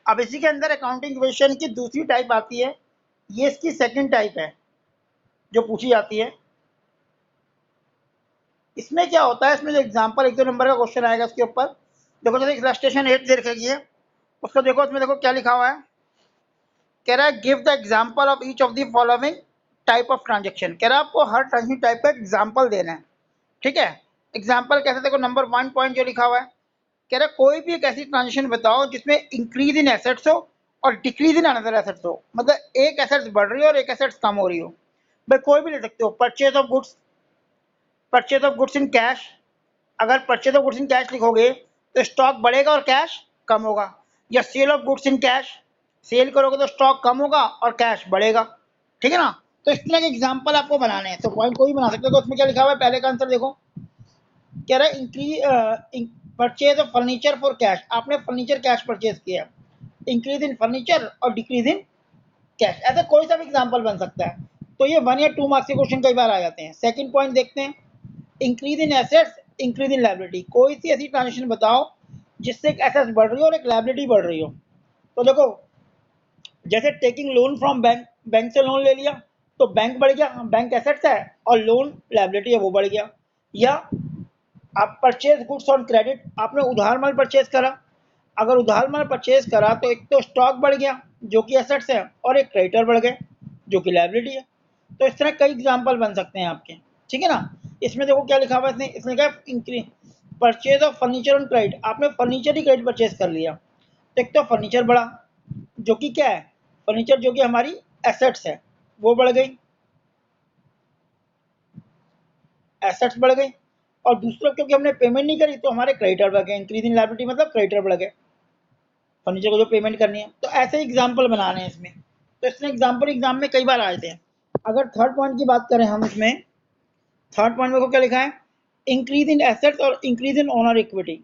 अब इसी के अंदर अकाउंटिंग इक्वेशन की दूसरी टाइप आती है, ये इसकी सेकंड टाइप है जो पूछी जाती है। इसमें क्या होता है, इसमें जो एग्जांपल 1-2 नंबर का क्वेश्चन आएगा उसके ऊपर देखो, जैसे इलस्ट्रेशन 8 दे रखी है उसको देखो, इसमें देखो क्या लिखा हुआ है, कह रहा है give the example of each of the following type of transaction. कह रहा है आपको हर ट्रांजेक्शन टाइप का एग्जांपल देना है, ठीक है। एग्जांपल कैसे, देखो नंबर 1 पॉइंट जो लिखा हुआ है, कह रहा है कोई भी एक ऐसी ट्रांजेक्शन बताओ जिसमें इंक्रीज इन एसेट्स हो और डिक्रीज इन अनदर एसेट्स हो, मतलब एक एसेट्स बढ़ रही हो और एक एसेट्स कम हो रही हो। भाई कोई भी ले सकते हो, purchase of goods, purchase of goods in cash, अगर purchase of goods in cash लिखोगे तो स्टॉक बढ़ेगा और कैश कम होगा, या sale of goods in cash, sale करोगे तो स्टॉक कम होगा और कैश बढ़ेगा, ठीक है ना। तो इस तरह के एग्जांपल आपको बनाने हैं, तो पॉइंट कोई बना सकते हो। तो उसमें क्या लिखा हुआ है, पहले का आंसर देखो, कह रहा है increase purchase of furniture for cash, आपने फर्नीचर कैश परचेज किया, इंक्रीज इन फर्नीचर और डिक्रीज इन कैश, ऐसा कोई सा भी एग्जांपल बन सकता है। तो ये 1 या 2 मार्क्स के क्वेश्चन कई बार आ जाते हैं। सेकंड पॉइंट देखते हैं, increase in assets, increase in liability, कोई सी ऐसी ट्रांजेक्शन बताओ जिससे एक एसेट्स बढ़ रही हो और एक लायबिलिटी बढ़ रही हो। तो देखो जैसे taking loan from bank, bank से लोन ले लिया तो बैंक बढ़ गया, बैंक एसेट्स है, और लोन लायबिलिटी है वो बढ़ गया। या आप परचेज गुड्स ऑन क्रेडिट, आपने उधार माल परचेज करा, अगर उधार माल परचेज करा तो एक तो स्टॉक बढ़ गया जो कि एसेट्स है, और एक क्रेडिटर बढ़ गए जो कि लायबिलिटी है। तो इस तरह कई एग्जांपल बन सकते हैं आपके, ठीक है ना। इसमें देखो क्या लिखा हुआ है, इसने क्या increase purchase of furniture on credit, आपने फर्नीचर ही क्रेडिट परचेज कर लिया, तो एक तो फर्नीचर बढ़ा जो कि क्या है, फर्नीचर जो कि हमारी एसेट्स है वो बढ़ गई, एसेट्स बढ़ गई, और दूसरा क्योंकि हमने पेमेंट नहीं करी तो हमारे क्रेडिटर बढ़ गए, इंक्रीज इन लायबिलिटी मतलब क्रेडिटर बढ़ गए, फर्नीचर को जो पेमेंट करनी है। तो ऐसे एग्जाम्पल बनाने हैं इसमें, तो इसमें एग्जाम्पल एग्जाम में कई बार आए थे। अगर थर्ड पॉइंट की बात करें हम, इसमें थर्ड पॉइंट में को क्या लिखा है, इंक्रीज इन एसेट्स और increase in owner equity,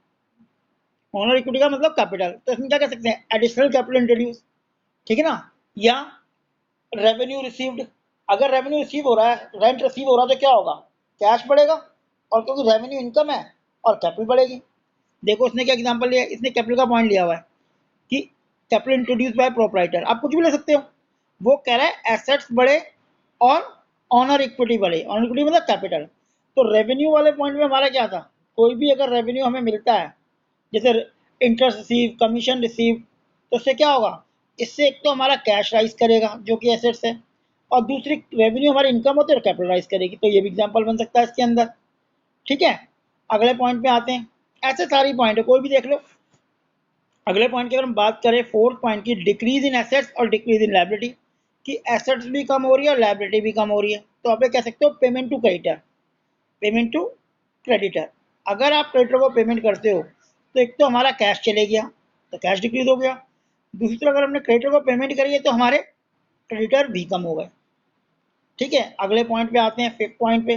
owner equity का मतलब कैपिटल, तो इसमें क्या कह सकते हैं, एडिशनल कैपिटल इंट्रोड्यूस, ठीक है ना। या रेवेन्यू रिसीव्ड, अगर रेवेन्यू रिसीव हो रहा है, रेंट रिसीव हो रहा है तो क्या होगा, कैश बढ़ेगा, और क्योंकि रेवेन्यू इनकम है और कैपिटल बढ़ेगी। देखो इसने क्या एग्जांपल लिया, इसने कैपिटल का पॉइंट लिया हुआ है कि कैपिटल इंट्रोड्यूस बाय प्रोप्राइटर, आप कुछ भी ले सकते हो। वो कह रहा है एसेट्स बढ़े और ऑनर इक्विटी बढ़े, ऑनर इक्विटी मतलब कैपिटल। तो रेवेन्यू वाले पॉइंट में हमारा क्या था, कोई भी अगर रेवेन्यू हमें मिलता है, जैसे इंटरेस्ट रिसीव, कमीशन रिसीव, तो उससे क्या होगा, इससे एक तो हमारा कैश राइज करेगा जो कि एसेट्स है, और दूसरी रेवेन्यू हमारी इनकम होती है और कैपिटल राइज करेगी, तो ये भी एग्जांपल बन सकता है इसके अंदर, ठीक है। अगले पॉइंट पे आते हैं, ऐसे सारी पॉइंट है कोई भी देख लो। अगले पॉइंट की अगर हम बात करें, फोर्थ पॉइंट की, डिक्रीज इन एसेट्स और डिक्रीज इन लायबिलिटी, कि एसेट्स भी कम हो रही है और लायबिलिटी भी कम हो रही है, तो आप कह सकते हो payment to creditor, payment to creditor. अगर आप क्रेडिटर को पेमेंट करते हो तो एक तो हमारा कैश चले गया, तो कैश डिक्रीज हो गया, दूसरी तरफ अगर हमने क्रेडिटर को पेमेंट करी है तो हमारे क्रेडिटर भी कम हो गए, ठीक है। अगले पॉइंट पे आते हैं, फिफ्थ पॉइंट पे,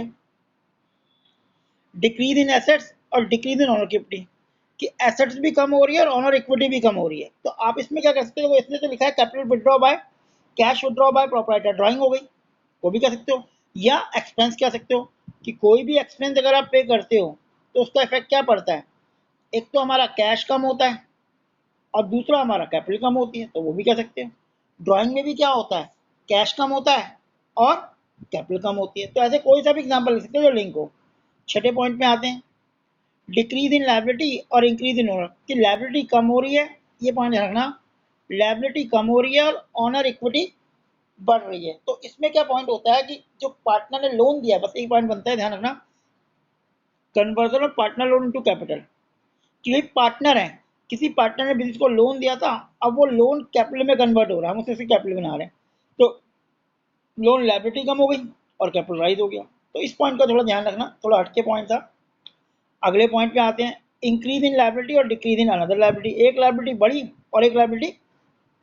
डिक्रीज इन एसेट्स और डिक्रीज इन ऑनर इक्विटी, कि एसेट्स भी कम हो रही है और ऑनर इक्विटी भी कम हो रही है। तो आप इसमें क्या कर सकते हो, इसमें तो लिखा है capital withdraw by, cash withdraw by proprietor, drawing हो गई, वो भी कह सकते हो। या एक्सपेंस कह सकते हो कि कोई भी एक्सपेंस अगर आप पे करते हो तो उसका इफेक्ट क्या पड़ता है, एक तो हमारा कैश कम होता है और दूसरा हमारा कैपिटल कम होती है, तो वो भी कह सकते हैं। ड्राइंग में भी क्या होता है, कैश कम होता है और कैपिटल कम होती है। तो ऐसे कोई सा भी एग्जाम्पल लिख सकते हो जो लिंक हो। छठे पॉइंट में आते हैं, डिक्रीज इन लायबिलिटी और इंक्रीज इन ओनर, कि लायबिलिटी कम हो रही है, ये पॉइंट रखना, लायबिलिटी कम हो रही है और ऑनर इक्विटी बढ़ रही है। तो इसमें क्या पॉइंट होता है कि जो पार्टनर ने लोन दिया है, बस एक पॉइंट बनता है ध्यान रखना, conversion of partner loan into capital, कि भाई पार्टनर है, किसी पार्टनर ने बिजनेस को लोन दिया था, अब वो लोन कैपिटल में कन्वर्ट हो रहा है, हम उसे कैपिटल बना रहे हैं, तो लोन लायबिलिटी कम हो गई और कैपिटल राइज हो गया। तो इस पॉइंट का थोड़ा ध्यान रखना, थोड़ा हटके पॉइंट था। अगले पॉइंट पे आते हैं, इंक्रीज इन लायबिलिटी और डिक्रीज इन अनदर लायबिलिटी, एक लायबिलिटी बढ़ी और एक लायबिलिटी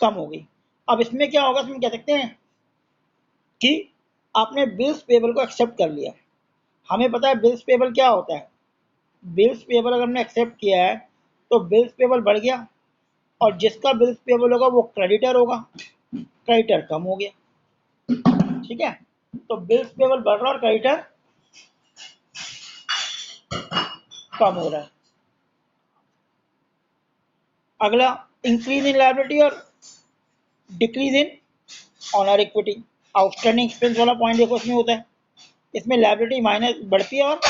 कम हो गई। अब इसमें क्या होगा, इसमें कह सकते हैं कि आपने बिल्स पेबल को एक्सेप्ट कर लिया, हमें पता है बिल्स पेबल क्या होता है, बिल्स पेबल अगर हमने एक्सेप्ट किया है तो बिल्स पेबल बढ़ गया, और जिसका बिल्स पेबल होगा वो क्रेडिटर होगा, क्रेडिटर कम हो गया, ठीक है। तो बिल्स पेबल बढ़ रहा है और क्रेडिटर कम हो रहा है। अगला इंक्रीज इन लायबिलिटी और decrease in honour equity. Outstanding expense वाला पॉइंट देखो इसमें होता है, इसमें लायबिलिटी माइनस बढ़ती है और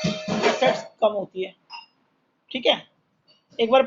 एसेट्स कम होती है। ठीक है, एक बार